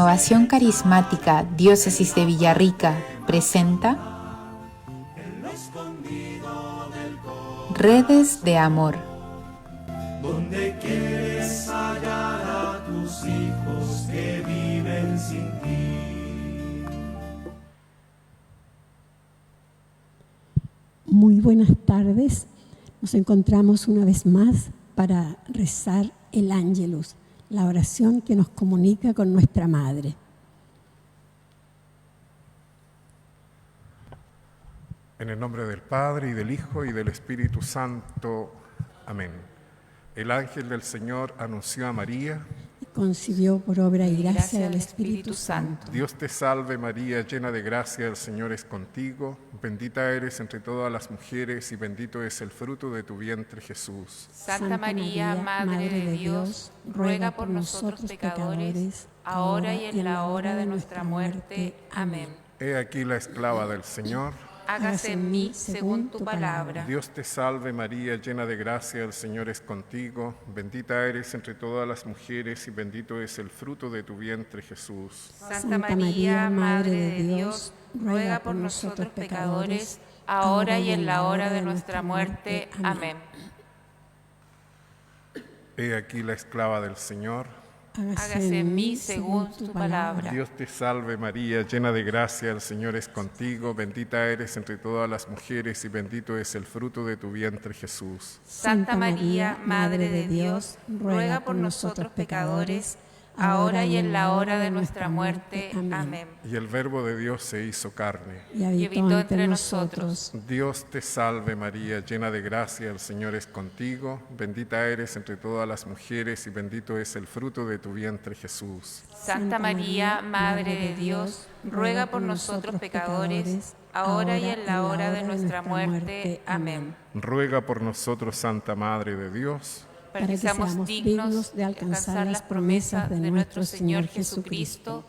Renovación Carismática Diócesis de Villarrica presenta Redes de Amor. Donde quieres hallar a tus hijos que viven sin ti. Muy buenas tardes. Nos encontramos una vez más para rezar el Ángelus, la oración que nos comunica con nuestra Madre. En el nombre del Padre, y del Hijo, y del Espíritu Santo. Amén. El ángel del Señor anunció a María. Y concibió por obra y gracia del Espíritu Santo. Dios te salve María, llena de gracia, el Señor es contigo. Bendita eres entre todas las mujeres, y bendito es el fruto de tu vientre, Jesús. Santa María, Madre de Dios, ruega por nosotros pecadores, ahora y en la hora de nuestra muerte. Amén. He aquí la esclava del Señor. Hágase en mí según tu palabra. Dios te salve María, llena de gracia, el Señor es contigo. Bendita eres entre todas las mujeres, y bendito es el fruto de tu vientre, Jesús. Santa María, Madre de Dios, ruega por nosotros pecadores, ahora y en la hora de nuestra muerte. Amén. He aquí la esclava del Señor. Hágase en mí según tu palabra. Dios te salve María, llena de gracia, el Señor es contigo. Bendita eres entre todas las mujeres, y bendito es el fruto de tu vientre, Jesús. Santa María, Madre de Dios, ruega por nosotros pecadores, ahora y en la hora de nuestra muerte. Amén. Y el Verbo de Dios se hizo carne y habitó entre nosotros. Dios te salve María, llena de gracia, el Señor es contigo. Bendita eres entre todas las mujeres, y bendito es el fruto de tu vientre, Jesús. Santa María, Madre de Dios, ruega por nosotros pecadores, ahora y en la hora de nuestra muerte. Amén. Ruega por nosotros, Santa Madre de Dios, para que seamos dignos de alcanzar las promesas de nuestro Señor Jesucristo.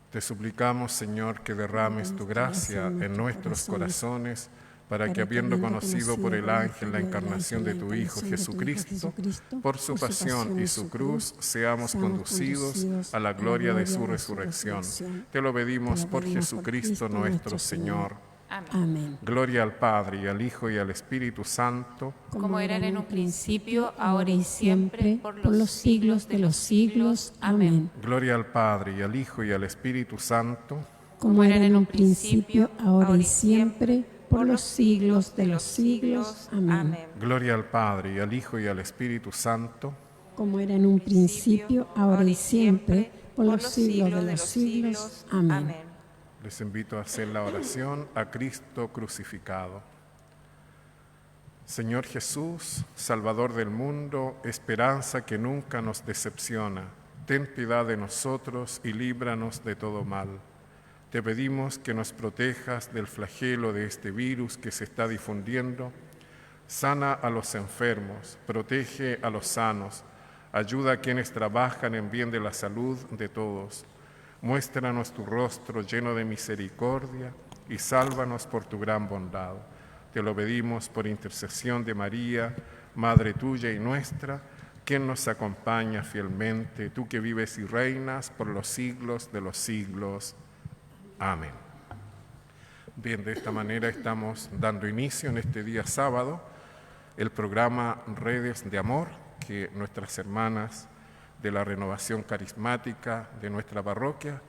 Te suplicamos, Señor, que derrames tu gracia en nuestros corazones, para que, habiendo conocido por el ángel la encarnación de tu Hijo Jesucristo, por su pasión y su cruz, seamos conducidos a la gloria de su resurrección. Te lo pedimos por Jesucristo nuestro Señor. Amén. Gloria al Padre, y al Hijo, y al Espíritu Santo, como era en un principio, ahora y siempre, por los siglos de los siglos. Amén. Gloria al Padre, y al Hijo, y al Espíritu Santo, como era en un principio, ahora y siempre, por los siglos de los siglos. Amén. Gloria al Padre, y al Hijo, y al Espíritu Santo, como era en un principio, ahora y siempre, por los siglos de los siglos. Amén. Les invito a hacer la oración a Cristo crucificado. Señor Jesús, Salvador del mundo, esperanza que nunca nos decepciona, ten piedad de nosotros y líbranos de todo mal. Te pedimos que nos protejas del flagelo de este virus que se está difundiendo. Sana a los enfermos, protege a los sanos, ayuda a quienes trabajan en bien de la salud de todos. Muéstranos tu rostro lleno de misericordia y sálvanos por tu gran bondad. Te lo pedimos por intercesión de María, Madre tuya y nuestra, quien nos acompaña fielmente, tú que vives y reinas por los siglos de los siglos. Amén. Bien, de esta manera estamos dando inicio en este día sábado el programa Redes de Amor que nuestras hermanas de la Renovación Carismática de nuestra parroquia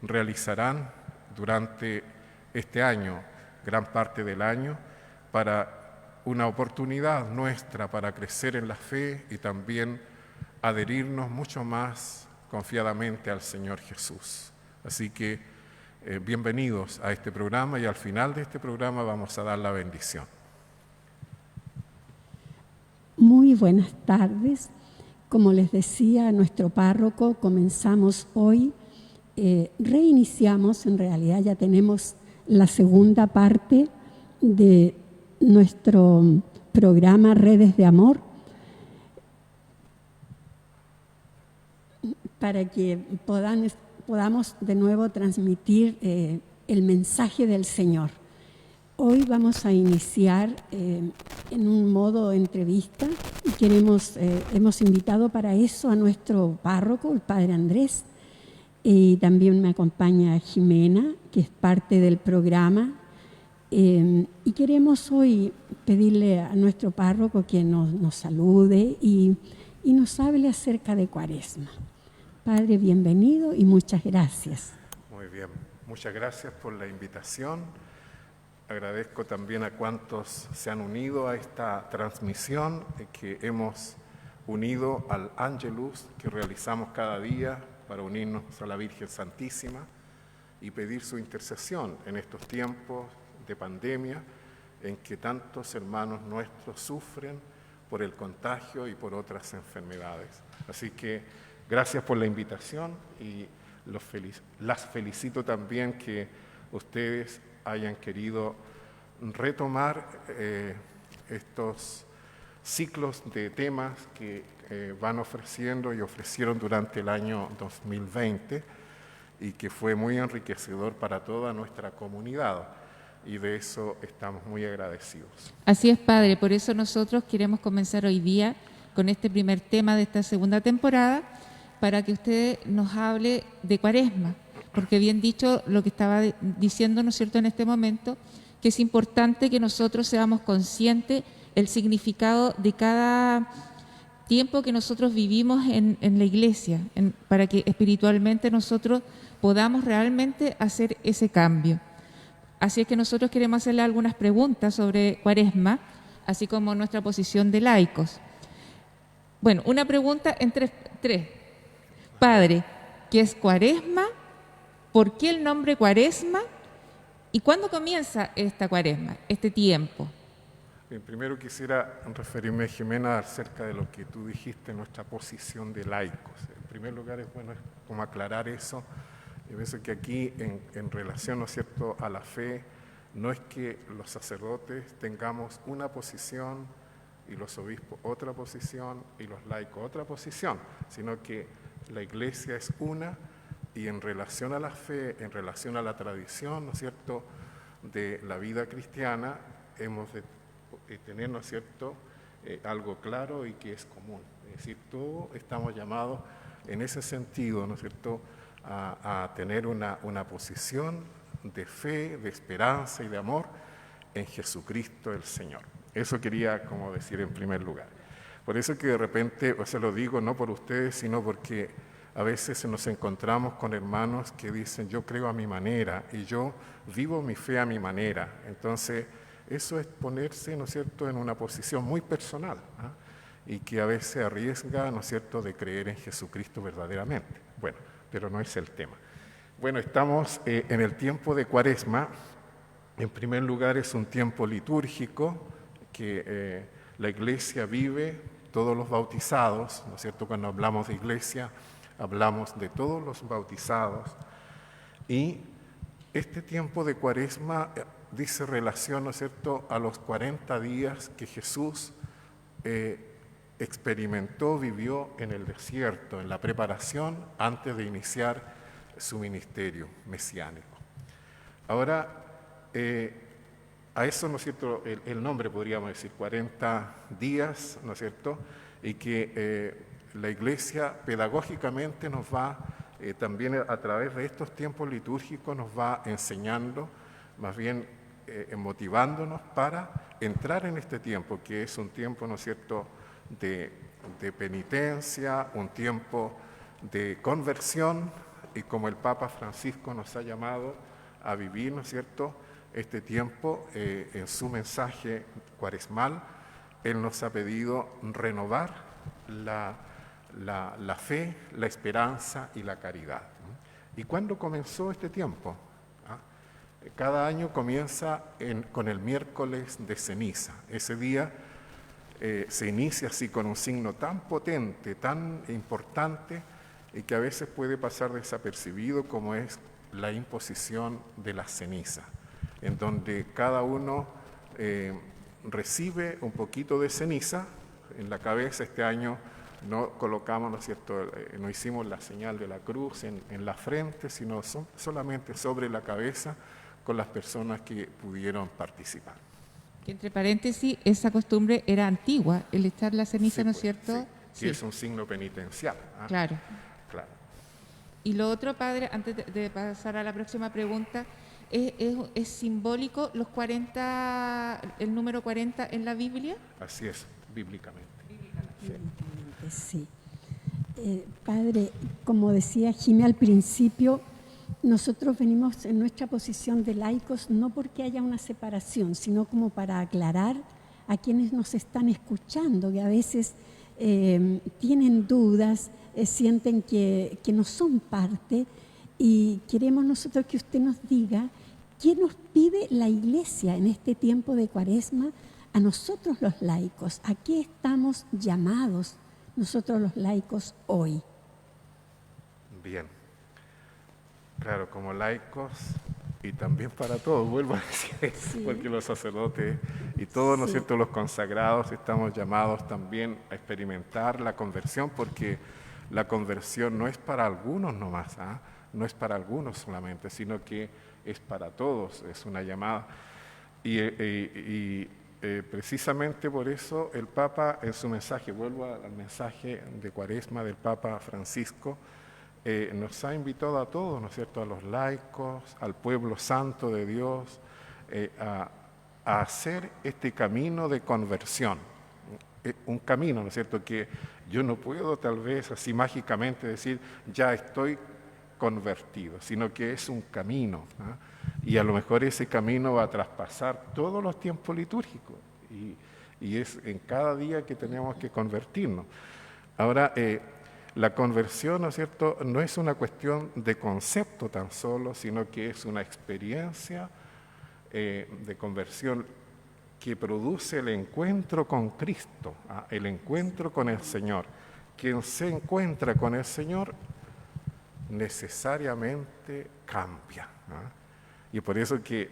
realizarán durante este año, gran parte del año, para una oportunidad nuestra para crecer en la fe y también adherirnos mucho más confiadamente al Señor Jesús. Así que bienvenidos a este programa, y al final de este programa vamos a dar la bendición. Muy buenas tardes. Como les decía nuestro párroco, comenzamos hoy, reiniciamos, en realidad ya tenemos la segunda parte de nuestro programa Redes de Amor, para que podamos de nuevo transmitir el mensaje del Señor. Hoy vamos a iniciar en un modo entrevista y hemos invitado para eso a nuestro párroco, el Padre Andrés, Y también me acompaña Jimena, que es parte del programa. Y queremos hoy pedirle a nuestro párroco que nos salude y nos hable acerca de Cuaresma. Padre, bienvenido y muchas gracias. Muy bien, muchas gracias por la invitación. Agradezco también a cuantos se han unido a esta transmisión que hemos unido al Angelus que realizamos cada día para unirnos a la Virgen Santísima y pedir su intercesión en estos tiempos de pandemia en que tantos hermanos nuestros sufren por el contagio y por otras enfermedades. Así que gracias por la invitación y las felicito también que ustedes hayan querido retomar estos ciclos de temas que van ofreciendo y ofrecieron durante el año 2020 y que fue muy enriquecedor para toda nuestra comunidad y de eso estamos muy agradecidos. Así es, Padre, por eso nosotros queremos comenzar hoy día con este primer tema de esta segunda temporada para que usted nos hable de Cuaresma, porque bien dicho lo que estaba diciendo, ¿no es cierto?, en este momento, que es importante que nosotros seamos conscientes el significado de cada tiempo que nosotros vivimos en la iglesia, para que espiritualmente nosotros podamos realmente hacer ese cambio. Así es que nosotros queremos hacerle algunas preguntas sobre Cuaresma, así como nuestra posición de laicos. Bueno, una pregunta en tres. Padre, ¿qué es Cuaresma? ¿Por qué el nombre Cuaresma? ¿Y cuándo comienza esta Cuaresma, este tiempo? Bien, primero quisiera referirme, Jimena, acerca de lo que tú dijiste, nuestra posición de laicos. En primer lugar, es bueno como aclarar eso. Yo pienso que aquí, en relación, ¿no es cierto?, a la fe, no es que los sacerdotes tengamos una posición y los obispos otra posición y los laicos otra posición, sino que la Iglesia es una y en relación a la fe, en relación a la tradición, ¿no es cierto?, de la vida cristiana, hemos de tener, ¿no es cierto?, algo claro y que es común. Es decir, todos estamos llamados en ese sentido, ¿no es cierto?, a tener una posición de fe, de esperanza y de amor en Jesucristo el Señor. Eso quería como decir en primer lugar. Por eso que de repente, o sea, lo digo no por ustedes, sino porque a veces nos encontramos con hermanos que dicen, yo creo a mi manera y yo vivo mi fe a mi manera. Entonces, eso es ponerse, ¿no es cierto?, en una posición muy personal, y que a veces arriesga, ¿no es cierto?, de creer en Jesucristo verdaderamente. Bueno, pero no es el tema. Bueno, estamos en el tiempo de Cuaresma. En primer lugar, es un tiempo litúrgico que la Iglesia vive, todos los bautizados, ¿no es cierto?, cuando hablamos de Iglesia, hablamos de todos los bautizados. Y este tiempo de Cuaresma dice relación, ¿no es cierto?, a los 40 días que Jesús experimentó, vivió en el desierto, en la preparación antes de iniciar su ministerio mesiánico. Ahora, a eso, ¿no es cierto?, el nombre podríamos decir 40 días, ¿no es cierto?, y que la Iglesia pedagógicamente nos va, también a través de estos tiempos litúrgicos, nos va enseñando, más bien motivándonos para entrar en este tiempo, que es un tiempo, ¿no es cierto?, de penitencia, un tiempo de conversión, y como el Papa Francisco nos ha llamado a vivir, ¿no es cierto?, este tiempo en su mensaje cuaresmal, Él nos ha pedido renovar la fe, la esperanza y la caridad. ¿Y cuándo comenzó este tiempo? Cada año comienza con el miércoles de ceniza. Ese día se inicia así con un signo tan potente, tan importante, y que a veces puede pasar desapercibido, como es la imposición de la ceniza, en donde cada uno recibe un poquito de ceniza en la cabeza. Este año no colocamos, ¿no es cierto?, no hicimos la señal de la cruz en la frente, sino solamente sobre la cabeza con las personas que pudieron participar. Que entre paréntesis, esa costumbre era antigua, el echar la ceniza, sí, ¿no es cierto? Sí, sí. Es un signo penitencial. Claro. Claro. Y lo otro, padre, antes de pasar a la próxima pregunta, ¿es simbólico los 40, el número 40 en la Biblia? Así es, bíblicamente. Sí. Padre, como decía Jimé al principio, nosotros venimos en nuestra posición de laicos no porque haya una separación, sino como para aclarar a quienes nos están escuchando, que a veces tienen dudas, sienten que no son parte, y queremos nosotros que usted nos diga qué nos pide la Iglesia en este tiempo de Cuaresma a nosotros los laicos, a qué estamos llamados nosotros los laicos hoy. Bien. Claro, como laicos y también para todos, vuelvo a decir, Sí. porque los sacerdotes y todos, ¿no es Sí. cierto?, los consagrados estamos llamados también a experimentar la conversión, porque la conversión no es para algunos nomás, ¿ah? No es para algunos solamente, sino que es para todos, es una llamada. Y precisamente por eso el Papa en su mensaje, vuelvo al mensaje de Cuaresma del Papa Francisco, nos ha invitado a todos, ¿no es cierto?, a los laicos, al pueblo santo de Dios, a hacer este camino de conversión. Un camino, ¿no es cierto?, que yo no puedo tal vez así mágicamente decir, ya estoy convertido, sino que es un camino, ¿ah? Y a lo mejor ese camino va a traspasar todos los tiempos litúrgicos, y es en cada día que tenemos que convertirnos. Ahora, la conversión, ¿no es cierto?, no es una cuestión de concepto tan solo, sino que es una experiencia de conversión que produce el encuentro con Cristo, ¿ah? El encuentro con el Señor. Quien se encuentra con el Señor necesariamente cambia, ¿ah? Y por eso que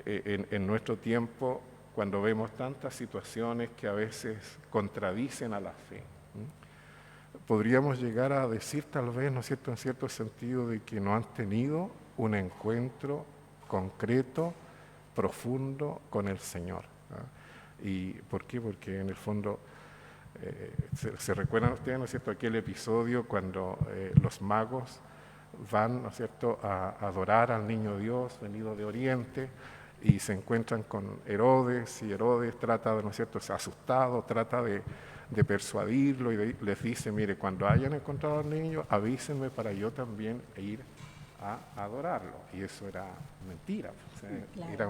en nuestro tiempo, cuando vemos tantas situaciones que a veces contradicen a la fe, podríamos llegar a decir tal vez, ¿no es cierto?, en cierto sentido, de que no han tenido un encuentro concreto, profundo con el Señor, ¿ah? ¿Y por qué? Porque en el fondo, se recuerdan ustedes, ¿no es cierto?, aquel episodio cuando los magos van, ¿no es cierto?, a adorar al niño Dios venido de Oriente, y se encuentran con Herodes, y Herodes trata, ¿no es cierto?, asustado, trata de persuadirlo, y les dice, mire, cuando hayan encontrado al niño, avísenme para yo también ir a adorarlo. Y eso era mentira, o sea, Claro. era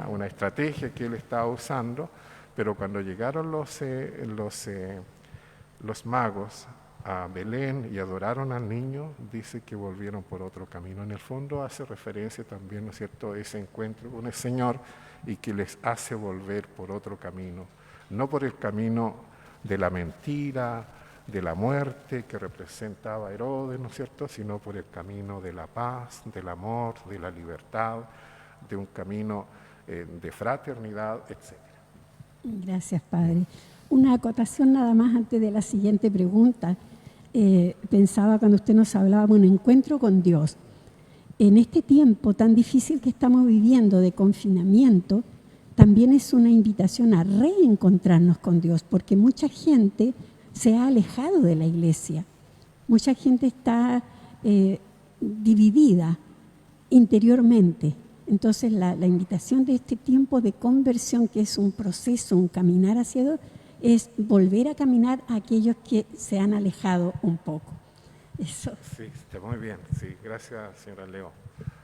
una estrategia que él estaba usando, pero cuando llegaron los magos a Belén y adoraron al niño, dice que volvieron por otro camino. En el fondo hace referencia también, ¿no es cierto?, a ese encuentro con el Señor, y que les hace volver por otro camino, no por el camino de la mentira, de la muerte que representaba Herodes, ¿no es cierto?, sino por el camino de la paz, del amor, de la libertad, de un camino de fraternidad, etc. Gracias, Padre. Una acotación nada más antes de la siguiente pregunta. Pensaba cuando usted nos hablaba de un encuentro con Dios. En este tiempo tan difícil que estamos viviendo de confinamiento, también es una invitación a reencontrarnos con Dios, porque mucha gente se ha alejado de la iglesia. Mucha gente está dividida interiormente. Entonces la invitación de este tiempo de conversión, que es un proceso, un caminar hacia Dios, es volver a caminar a aquellos que se han alejado un poco. Eso. Sí, está muy bien. Sí, gracias, señora Leo.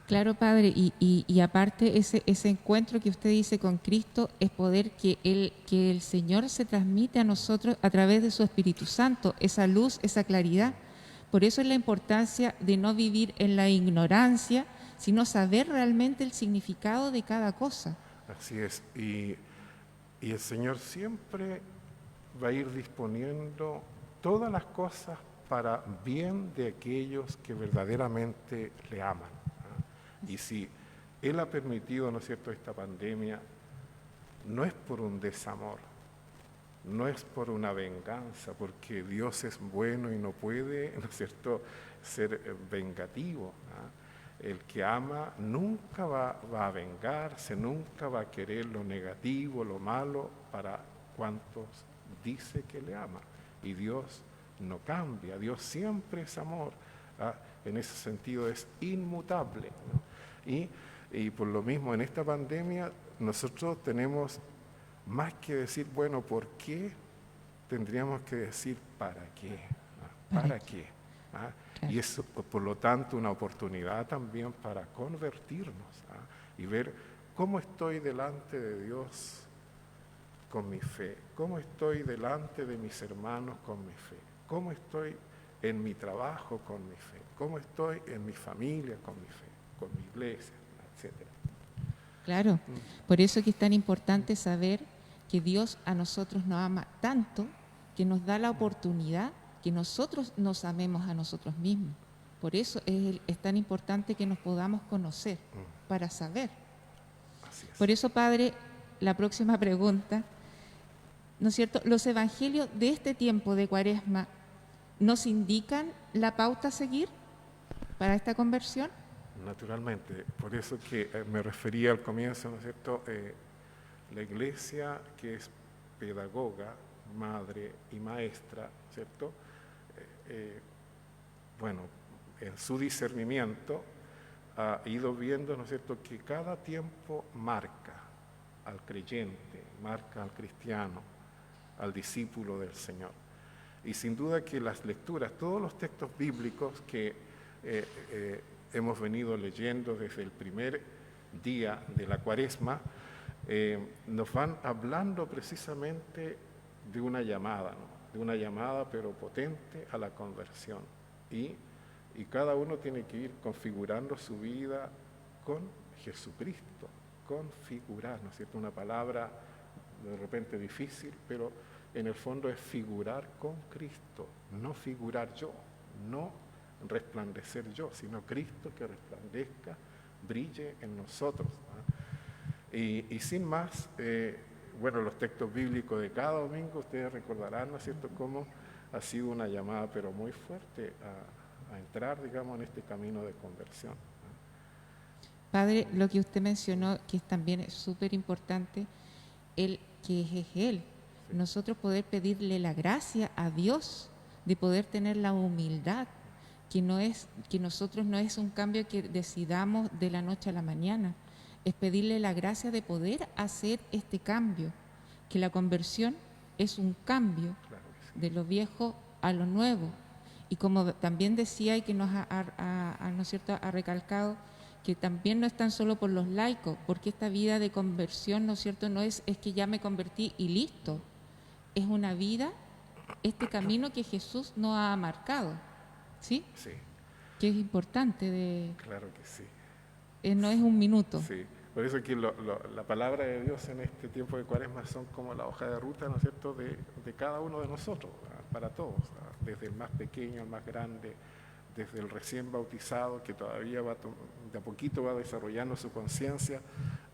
Claro, Padre, y aparte ese encuentro que usted dice con Cristo es poder que el Señor se transmite a nosotros a través de su Espíritu Santo, esa luz, esa claridad. Por eso es la importancia de no vivir en la ignorancia, sino saber realmente el significado de cada cosa. Así es. Y el Señor siempre va a ir disponiendo todas las cosas para bien de aquellos que verdaderamente le aman. Y si Él ha permitido, ¿no es cierto?, esta pandemia, no es por un desamor, no es por una venganza, porque Dios es bueno y no puede, ¿no es cierto?, ser vengativo, ¿ah? El que ama nunca va a vengarse, nunca va a querer lo negativo, lo malo para cuantos dice que le ama. Y Dios no cambia, Dios siempre es amor, ¿ah? en ese sentido es inmutable, ¿no? Y por lo mismo en esta pandemia nosotros tenemos más que decir, bueno, ¿por qué? Tendríamos que decir, ¿para qué? ¿Ah? ¿Para qué? ¿Ah? Claro. Y es, por lo tanto, una oportunidad también para convertirnos, ¿ah? Y ver cómo estoy delante de Dios con mi fe, cómo estoy delante de mis hermanos con mi fe, cómo estoy en mi trabajo con mi fe, cómo estoy en mi familia con mi fe, con mi iglesia, etc. Claro, por eso que es tan importante saber que Dios a nosotros nos ama tanto que nos da la oportunidad que nosotros nos amemos a nosotros mismos. Por eso es tan importante que nos podamos conocer para saber. Así es. Por eso, Padre, la próxima pregunta, ¿no es cierto? Los evangelios de este tiempo de Cuaresma nos indican la pauta a seguir para esta conversión. Naturalmente, por eso que me refería al comienzo, ¿no es cierto? La Iglesia, que es pedagoga, madre y maestra, ¿cierto? Bueno, en su discernimiento ha ido viendo, ¿no es cierto?, que cada tiempo marca al creyente, marca al cristiano, al discípulo del Señor. Y sin duda que las lecturas, todos los textos bíblicos que hemos venido leyendo desde el primer día de la Cuaresma, nos van hablando precisamente de una llamada, ¿no? De una llamada pero potente a la conversión. Y cada uno tiene que ir configurando su vida con Jesucristo, configurar, ¿no es cierto? Una palabra de repente difícil, pero en el fondo es figurar con Cristo, no figurar yo, no resplandecer yo, sino Cristo que resplandezca, brille en nosotros, ¿no? Y sin más, bueno, los textos bíblicos de cada domingo, ustedes recordarán, ¿no es cierto?, cómo ha sido una llamada, pero muy fuerte a entrar, digamos, en este camino de conversión, ¿no? Padre, lo que usted mencionó, que también es súper importante, el que es Él. Nosotros poder pedirle la gracia a Dios de poder tener la humildad, que nosotros no es un cambio que decidamos de la noche a la mañana, es pedirle la gracia de poder hacer este cambio, que la conversión es un cambio de lo viejo a lo nuevo. Y como también decía y que nos ¿no es cierto?, ha recalcado, que también no es tan solo por los laicos, porque esta vida de conversión, ¿no es cierto?, no es que ya me convertí y listo. Es una vida, este camino que Jesús nos ha marcado, ¿sí? Sí. Que es importante. Claro que sí. No es un minuto. Sí, por eso que la palabra de Dios en este tiempo de Cuaresma son como la hoja de ruta, ¿no es cierto?, de cada uno de nosotros, para todos, desde el más pequeño al más grande, desde el recién bautizado que todavía de a poquito va desarrollando su conciencia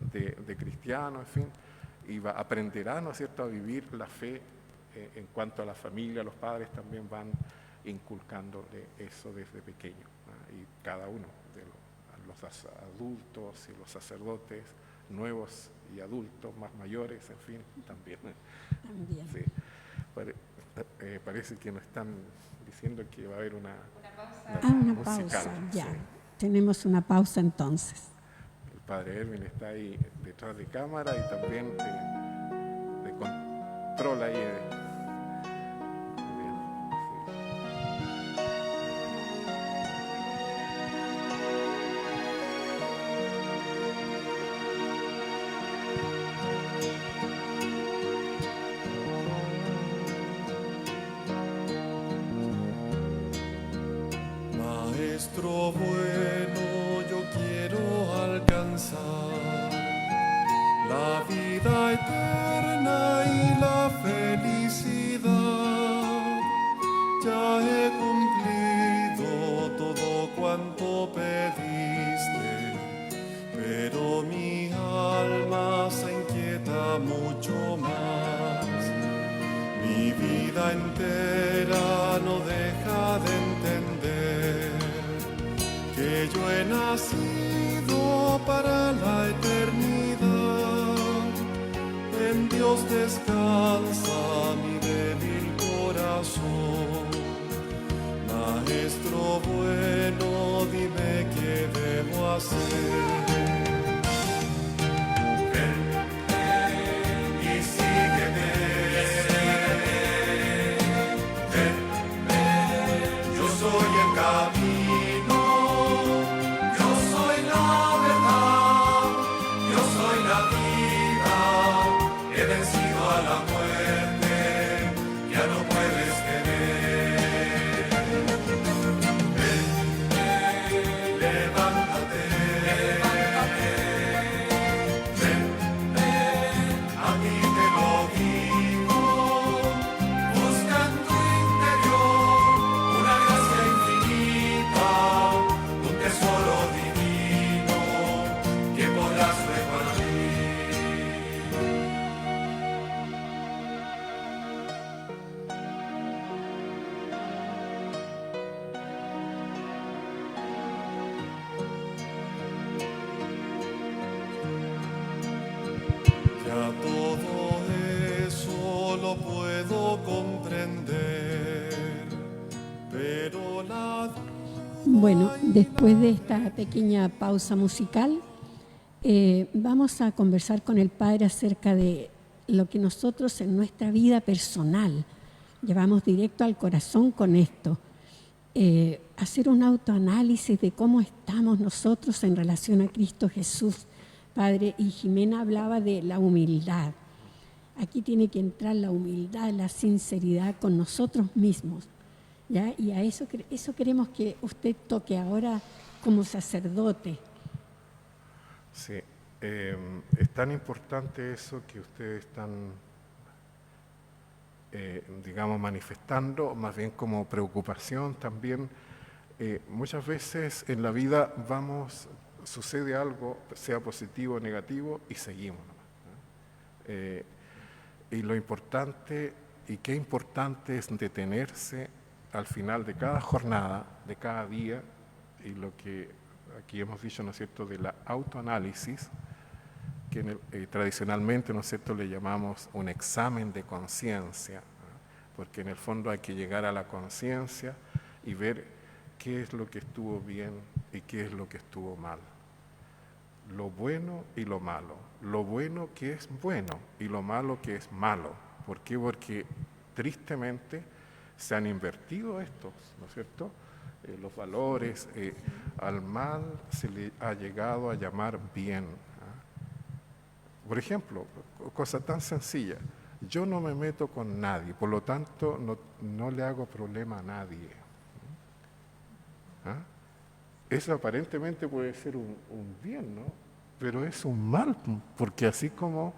de cristiano, en fin, y aprenderá, ¿no es cierto?, a vivir la fe. En cuanto a la familia, los padres también van inculcándole eso desde pequeño, ¿no? Y cada uno de los adultos y los sacerdotes nuevos y adultos más mayores, en fin, también. Sí. Parece que nos están diciendo que va a haber una pausa. Una musical, pausa, ya. sí. Tenemos una pausa entonces. El padre Erwin está ahí detrás de cámara y también de control ahí. Bien, Maestro bueno, yo quiero alcanzar la vida eterna y la felicidad. Ya he cumplido todo cuanto pediste, pero mi alma se inquieta mucho más. Mi vida entera no deja de entender que yo he nacido para la eternidad. En Dios descansa mi débil corazón. Maestro bueno, Ya todo eso lo puedo comprender, pero la... Bueno, después de esta pequeña pausa musical, vamos a conversar con el Padre acerca de lo que nosotros en nuestra vida personal llevamos directo al corazón con esto. Hacer un autoanálisis de cómo estamos nosotros en relación a Cristo Jesús. Padre, y Jimena hablaba de la humildad. Aquí tiene que entrar la humildad, la sinceridad con nosotros mismos, ¿ya? Y a eso queremos que usted toque ahora como sacerdote. Sí, es tan importante eso que ustedes están, digamos, manifestando, más bien como preocupación también. Muchas veces en la vida sucede algo, sea positivo o negativo, y seguimos nomás, ¿no? Y lo importante, y qué importante es detenerse al final de cada jornada, de cada día, y lo que aquí hemos dicho, ¿no es cierto?, de la autoanálisis, que tradicionalmente, ¿no es cierto?, le llamamos un examen de conciencia, ¿no? Porque en el fondo hay que llegar a la conciencia y ver qué es lo que estuvo bien y qué es lo que estuvo mal. Lo bueno y lo malo. Lo bueno que es bueno y lo malo que es malo. ¿Por qué? Porque tristemente se han invertido estos, ¿no es cierto?, los valores. Al mal se le ha llegado a llamar bien. Por ejemplo, cosa tan sencilla, yo no me meto con nadie, por lo tanto no le hago problema a nadie. ¿Ah? Eso aparentemente puede ser un bien, ¿no? Pero es un mal, porque así como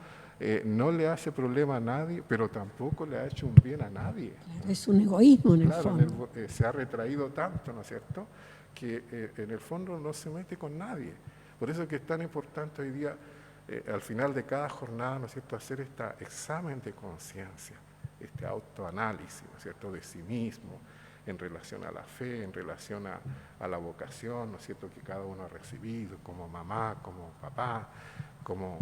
no le hace problema a nadie, pero tampoco le ha hecho un bien a nadie. Claro, es un egoísmo en el fondo. Se ha retraído tanto, ¿no es cierto?, que en el fondo no se mete con nadie. Por eso es que es tan importante hoy día, al final de cada jornada, ¿no es cierto?, hacer este examen de conciencia, este autoanálisis, ¿no es cierto?, de sí mismo, en relación a la fe, en relación a la vocación, ¿no es cierto?, que cada uno ha recibido, como mamá, como papá, como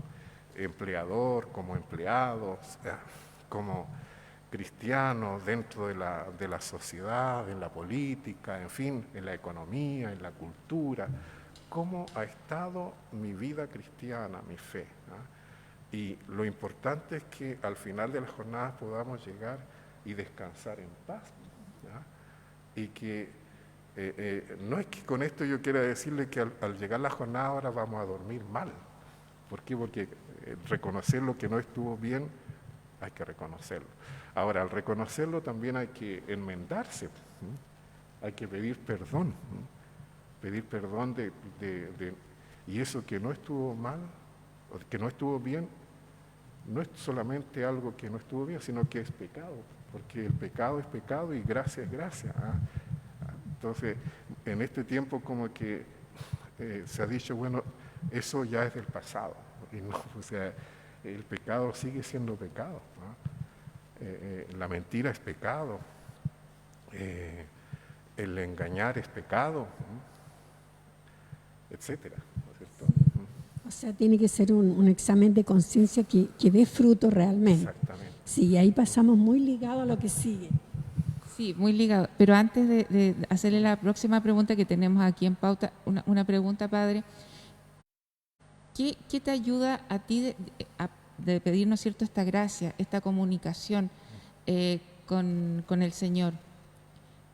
empleador, como empleado, como cristianos dentro de la sociedad, en la política, en fin, en la economía, en la cultura. ¿Cómo ha estado mi vida cristiana, mi fe? Y lo importante es que al final de las jornadas podamos llegar y descansar en paz. Y que no es que con esto yo quiera decirle que al llegar la jornada ahora vamos a dormir mal. ¿Por qué? Porque reconocer lo que no estuvo bien, hay que reconocerlo. Ahora, al reconocerlo también hay que enmendarse, hay que pedir perdón, pedir perdón y eso que no estuvo mal, o que no estuvo bien, no es solamente algo que no estuvo bien, sino que es pecado, porque el pecado es pecado y gracia es gracia. Entonces, en este tiempo como que se ha dicho, bueno, eso ya es del pasado, y no, o sea, el pecado sigue siendo pecado, ¿no? La mentira es pecado, el engañar es pecado, etcétera, ¿no es cierto? O sea, tiene que ser un examen de conciencia que dé fruto realmente. Exactamente. Sí, ahí pasamos muy ligado a lo que sigue. Sí, muy ligado. Pero antes de hacerle la próxima pregunta que tenemos aquí en pauta, una pregunta, Padre. ¿Qué te ayuda a ti de pedir, ¿no es cierto?, esta gracia, esta comunicación con el Señor?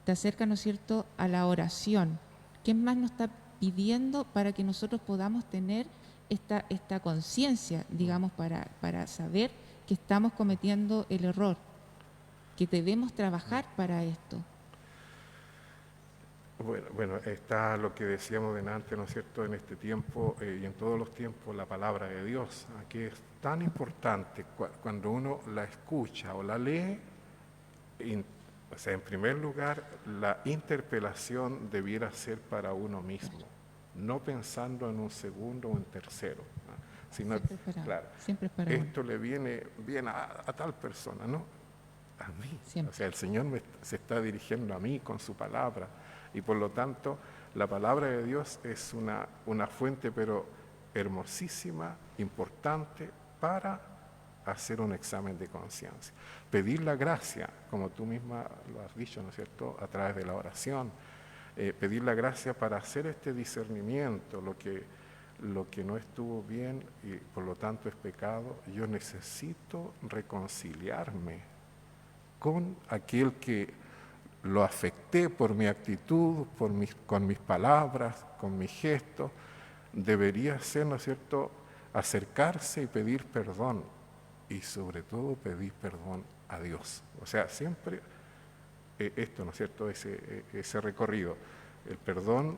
Te acerca, ¿no es cierto?, a la oración. ¿Qué más nos está pidiendo para que nosotros podamos tener esta conciencia, digamos, para saber que estamos cometiendo el error, que debemos trabajar para esto? Bueno, está lo que decíamos delante, ¿no es cierto?, en este tiempo y en todos los tiempos, la palabra de Dios, que es tan importante cuando uno la escucha o la lee. O sea, en primer lugar, la interpelación debiera ser para uno mismo, no pensando en un segundo o en tercero, ¿no? Sino, claro, siempre es para esto le viene bien a tal persona, ¿no? A mí. Siempre. O sea, el Señor se está dirigiendo a mí con su palabra. Y por lo tanto, la palabra de Dios es una fuente, pero hermosísima, importante para hacer un examen de conciencia. Pedir la gracia, como tú misma lo has dicho, ¿no es cierto?, a través de la oración. Pedir la gracia para hacer este discernimiento, lo que no estuvo bien y por lo tanto es pecado. Yo necesito reconciliarme con aquel que lo afecté por mi actitud, con mis palabras, con mis gestos. Debería ser, ¿no es cierto?, acercarse y pedir perdón, y sobre todo pedir perdón a Dios. O sea, siempre esto, ¿no es cierto?, ese recorrido. El perdón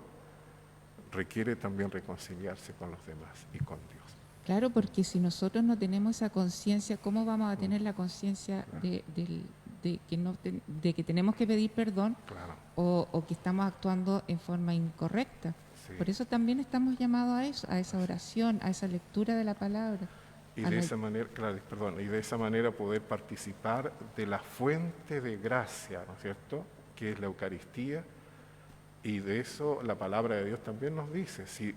requiere también reconciliarse con los demás y con Dios. Claro, porque si nosotros no tenemos esa conciencia, ¿cómo vamos a tener la conciencia de que tenemos que pedir perdón Claro. o que estamos actuando en forma incorrecta? Sí. Por eso también estamos llamados a eso, a esa oración, a esa lectura de la palabra. Y de esa manera, claro, perdón, y de esa manera poder participar de la fuente de gracia, ¿no es cierto?, que es la Eucaristía. Y de eso la palabra de Dios también nos dice: si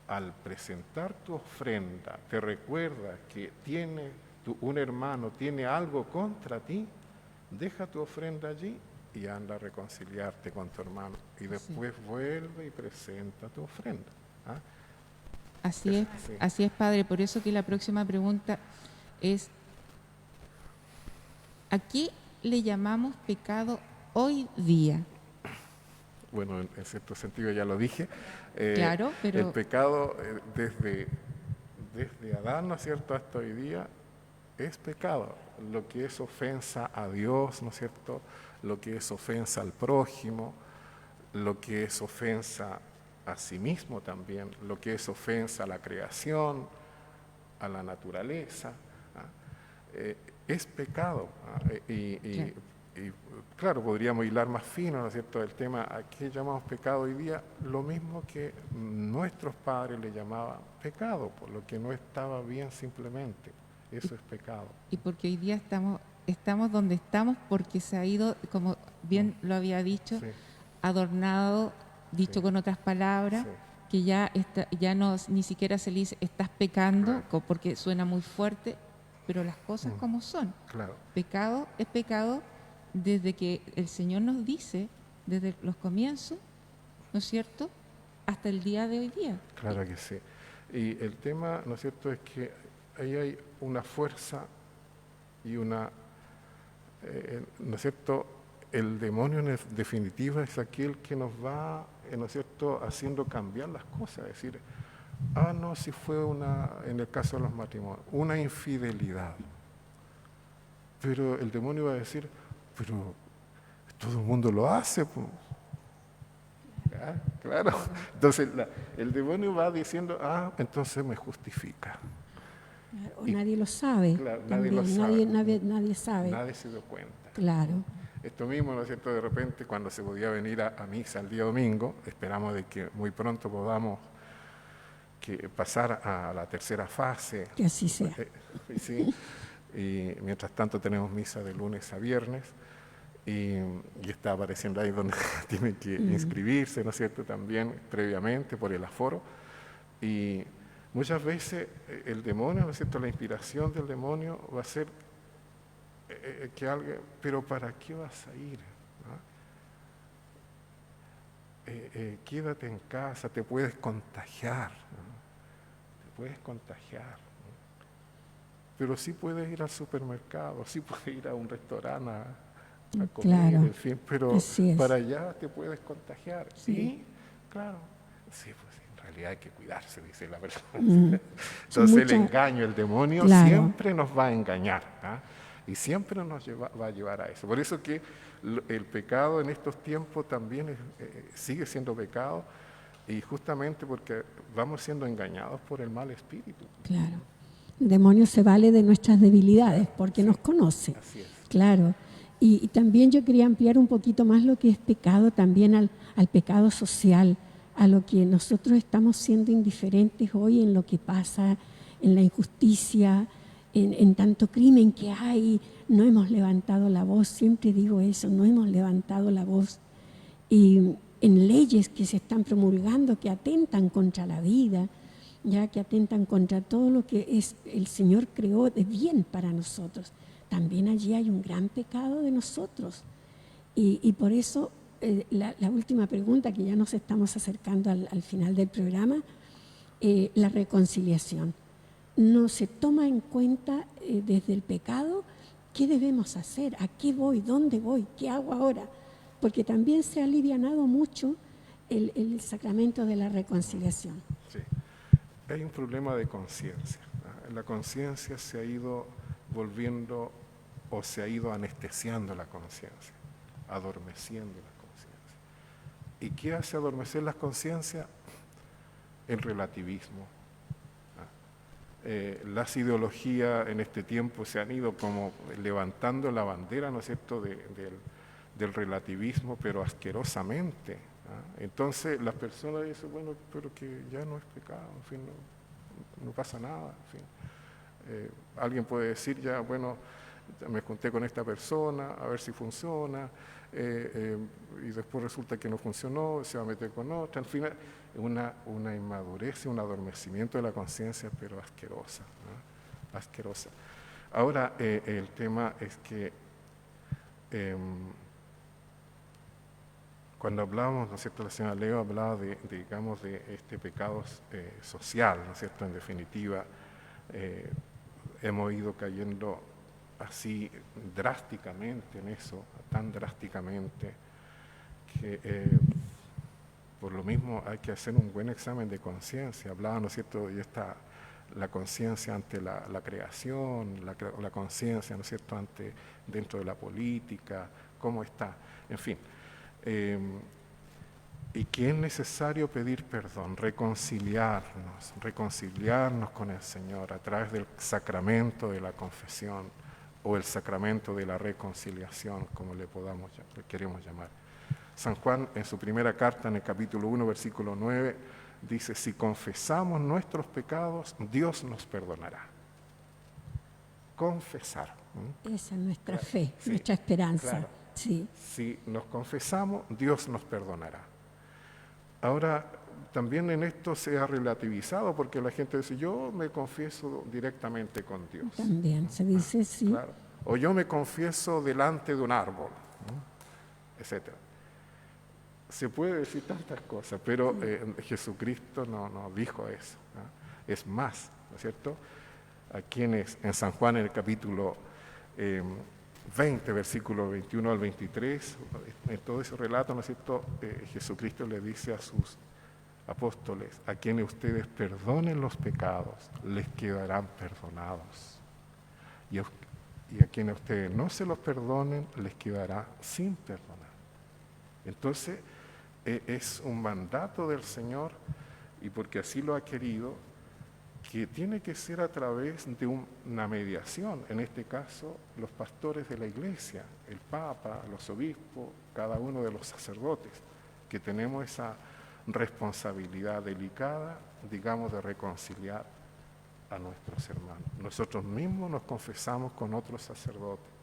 al presentar tu ofrenda te recuerda que un hermano tiene algo contra ti, deja tu ofrenda allí y anda a reconciliarte con tu hermano. Y después vuelve y presenta tu ofrenda. ¿Ah? Así es, Sí. así es, Padre. Por eso que la próxima pregunta es: ¿a qué le llamamos pecado hoy día? Bueno, en cierto sentido ya lo dije. Claro, pero... El pecado desde Adán, ¿no es cierto?, hasta hoy día es pecado. Lo que es ofensa a Dios, ¿no es cierto?, lo que es ofensa al prójimo, lo que es ofensa a sí mismo también, lo que es ofensa a la creación, a la naturaleza, es pecado. Y claro, podríamos hilar más fino, ¿no es cierto?, el tema a qué llamamos pecado hoy día, lo mismo que nuestros padres le llamaban pecado, por lo que no estaba bien simplemente. Eso es pecado. Y porque hoy día estamos donde estamos porque se ha ido, como bien lo había dicho, Sí. adornado, dicho Sí. con otras palabras, Sí. que ya no ni siquiera se le dice estás pecando, Claro. porque suena muy fuerte, pero las cosas como son. Claro. Pecado es pecado desde que el Señor nos dice, desde los comienzos, ¿no es cierto?, hasta el día de hoy día. Claro que sí. Y el tema, ¿no es cierto?, es que ahí hay una fuerza y una, ¿no es cierto?, el demonio en definitiva es aquel que nos va, ¿no es cierto?, haciendo cambiar las cosas. Es decir, no, si fue en el caso de los matrimonios, una infidelidad. Pero el demonio va a decir, pero todo el mundo lo hace, pues. Claro. Entonces el demonio va diciendo, entonces me justifica. O nadie lo sabe. Claro, también. nadie lo sabe. Nadie sabe. Nadie se dio cuenta. Claro. Esto mismo, ¿no es cierto?, de repente cuando se podía venir a misa el día domingo, esperamos de que muy pronto podamos pasar a la tercera fase. Que así sea. Sí. Y mientras tanto tenemos misa de lunes a viernes y está apareciendo ahí donde tienen que inscribirse, ¿no es cierto?, también previamente por el aforo. Y muchas veces el demonio, ¿no es cierto?, la inspiración del demonio va a ser que alguien, pero ¿para qué vas a ir? Quédate en casa, te puedes contagiar, ¿no? Te puedes contagiar, ¿no? Pero sí puedes ir al supermercado, sí puedes ir a un restaurante a comer, Claro. en fin, pero Así es. para allá te puedes contagiar. Sí. Y, claro, sí, pues en realidad hay que cuidarse, dice la persona. Son Entonces muchas- el engaño, el demonio Claro. siempre nos va a engañar, y siempre nos va a llevar a eso. Por eso que el pecado en estos tiempos también sigue siendo pecado, y justamente porque vamos siendo engañados por el mal espíritu. Claro. El demonio se vale de nuestras debilidades porque nos conoce. Así es. Claro. Y también yo quería ampliar un poquito más lo que es pecado también al pecado social, a lo que nosotros estamos siendo indiferentes hoy en lo que pasa, en la injusticia, en tanto crimen que hay. No hemos levantado la voz, siempre digo eso, no hemos levantado la voz. Y en leyes que se están promulgando que atentan contra la vida, ya que atentan contra todo lo que el Señor creó de bien para nosotros. También allí hay un gran pecado de nosotros. Y por eso la última pregunta, que ya nos estamos acercando al final del programa, la reconciliación. No se toma en cuenta desde el pecado qué debemos hacer, a qué voy, dónde voy, qué hago ahora, porque también se ha alivianado mucho el sacramento de la reconciliación. Sí. Hay un problema de conciencia. La conciencia se ha ido volviendo o se ha ido anestesiando la conciencia, adormeciendo la conciencia. ¿Y qué hace adormecer la conciencia? El relativismo. Las ideologías en este tiempo se han ido como levantando la bandera, ¿no es cierto?, del relativismo, pero asquerosamente. Entonces las personas dicen, bueno, pero que ya no es pecado, en fin, no pasa nada, en fin. Alguien puede decir ya, bueno, me junté con esta persona, a ver si funciona, y después resulta que no funcionó, se va a meter con otra, al final una inmadurez, un adormecimiento de la conciencia, pero asquerosa, ¿no? Asquerosa. Ahora, el tema es que cuando hablábamos, ¿no es cierto?, la señora Leo hablaba digamos, de este pecado social, ¿no es cierto?, en definitiva, hemos ido cayendo así drásticamente en eso, tan drásticamente, que por lo mismo hay que hacer un buen examen de conciencia. Hablaba, ¿no es cierto?, y la conciencia ante la creación, la conciencia, ¿no es cierto?, dentro de la política, cómo está, en fin. Y que es necesario pedir perdón, reconciliarnos con el Señor a través del sacramento de la confesión o el sacramento de la reconciliación, como le queremos llamar. San Juan, en su primera carta, en el capítulo 1, versículo 9, dice, si confesamos nuestros pecados, Dios nos perdonará. Confesar. Esa es nuestra Claro, fe, sí, nuestra esperanza. claro. Sí. Si nos confesamos, Dios nos perdonará. Ahora, también en esto se ha relativizado, porque la gente dice, yo me confieso directamente con Dios. También se dice, sí. Claro. O yo me confieso delante de un árbol, ¿no?, etcétera. Se puede decir tantas cosas, pero Jesucristo no dijo eso, ¿no? Es más, ¿no es cierto? Aquí en San Juan, en el capítulo 20, versículo 21 al 23, en todo ese relato, ¿no es cierto?, Jesucristo le dice a sus apóstoles, a quienes ustedes perdonen los pecados, les quedarán perdonados. Y a quienes ustedes no se los perdonen, les quedará sin perdonar. Entonces, es un mandato del Señor, y porque así lo ha querido, que tiene que ser a través de una mediación, en este caso los pastores de la Iglesia, el Papa, los obispos, cada uno de los sacerdotes, que tenemos esa responsabilidad delicada, digamos, de reconciliar a nuestros hermanos. Nosotros mismos nos confesamos con otros sacerdotes.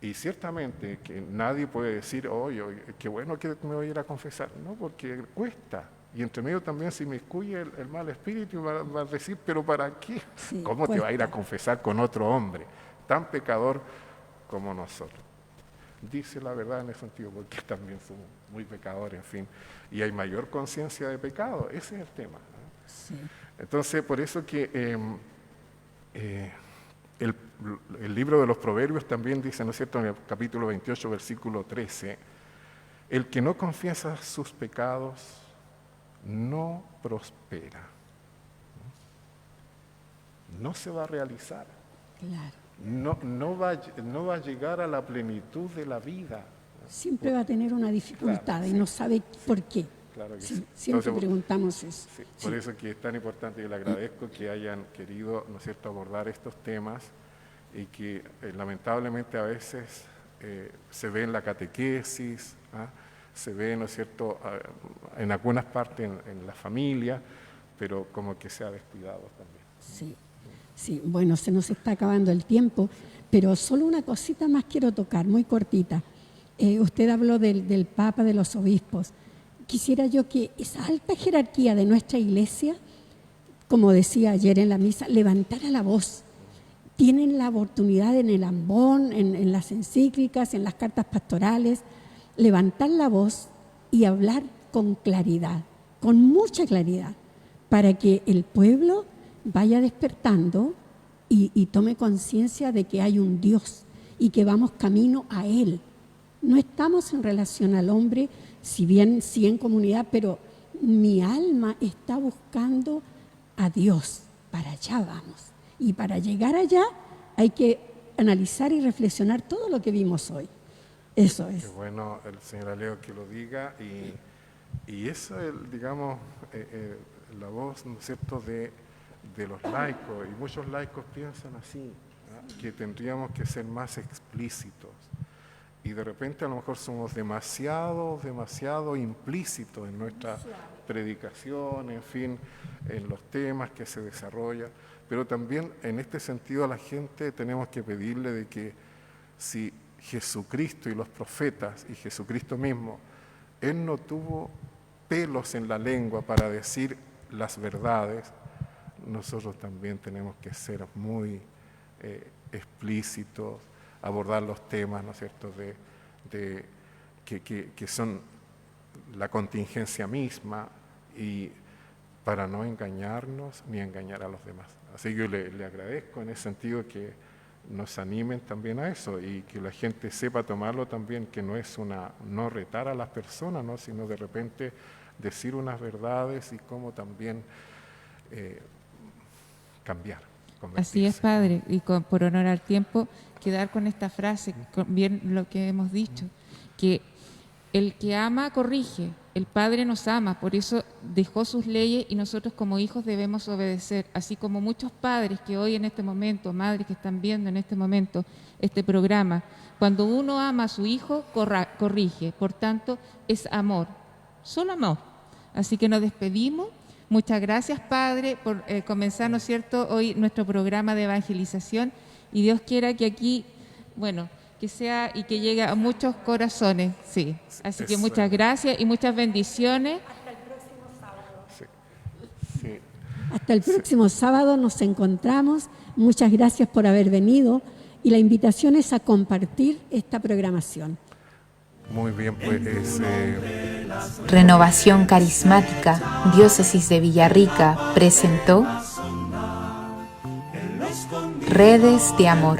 Y ciertamente que nadie puede decir, oye, qué bueno que me voy a ir a confesar. No, porque cuesta. Y entre medio también se inmiscuye el mal espíritu y va a decir, ¿pero para qué? Sí, ¿Cómo te va a ir a confesar con otro hombre tan pecador como nosotros? Dice la verdad en ese sentido, porque también somos muy pecadores, en fin. Y hay mayor conciencia de pecado, ese es el tema, ¿no? Sí. Entonces, por eso que el libro de los Proverbios también dice, ¿no es cierto?, en el capítulo 28, versículo 13, el que no confiesa sus pecados no prospera, no se va a realizar, Claro. no va a llegar a la plenitud de la vida. Siempre va a tener una dificultad, Claro, y sí. no sabe por qué. Claro que Sí, sí. siempre Entonces, preguntamos eso. sí, Sí. por eso que es tan importante, y le agradezco que hayan querido, ¿no es cierto?, abordar estos temas, y que lamentablemente a veces se ve en la catequesis, se ve, ¿no es cierto?, en algunas partes en la familia, pero como que se ha descuidado también. Sí, sí, bueno, se nos está acabando el tiempo, pero solo una cosita más quiero tocar, muy cortita. Usted habló del Papa, de los obispos. Quisiera yo que esa alta jerarquía de nuestra Iglesia como decía ayer en la misa, levantar a la voz. Tienen la oportunidad en el ambón, en las encíclicas, en las cartas pastorales, levantar la voz y hablar con claridad, con mucha claridad, para que el pueblo vaya despertando y tome conciencia de que hay un Dios y que vamos camino a Él. No estamos en relación al hombre, si bien sí en comunidad, pero mi alma está buscando a Dios. Para allá vamos. Y para llegar allá hay que analizar y reflexionar todo lo que vimos hoy. Eso es. Qué bueno el señor Aleo que lo diga y eso es, digamos, la voz, ¿no es cierto?, de los laicos. Y muchos laicos piensan así, ¿no?, que tendríamos que ser más explícitos. Y de repente a lo mejor somos demasiado implícitos en nuestra predicación, en fin, en los temas que se desarrollan. Pero también en este sentido a la gente tenemos que pedirle de que si Jesucristo y los profetas y Jesucristo mismo, Él no tuvo pelos en la lengua para decir las verdades, nosotros también tenemos que ser muy explícitos, abordar los temas, ¿no es cierto?, que son la contingencia misma, y para no engañarnos ni engañar a los demás. Así que yo le agradezco en ese sentido que nos animen también a eso y que la gente sepa tomarlo también, que no es no retar a las personas, ¿no?, sino de repente decir unas verdades y cómo también cambiar. Así es, Padre, y por honor al tiempo, quedar con esta frase, bien lo que hemos dicho, que el que ama corrige, el Padre nos ama, por eso dejó sus leyes y nosotros como hijos debemos obedecer, así como muchos padres que hoy en este momento, madres que están viendo en este momento este programa, cuando uno ama a su hijo, corrige, por tanto es amor, solo amor. Así que nos despedimos. Muchas gracias, Padre, por comenzar, ¿no es cierto?, hoy nuestro programa de evangelización, y Dios quiera que aquí, bueno, que sea y que llegue a muchos corazones, sí. Así que muchas gracias y muchas bendiciones. Hasta el próximo sábado. Sí. Sí. Hasta el próximo sábado nos encontramos. Muchas gracias por haber venido y la invitación es a compartir esta programación. Muy bien, pues Renovación Carismática, Diócesis de Villarrica, presentó Redes de Amor.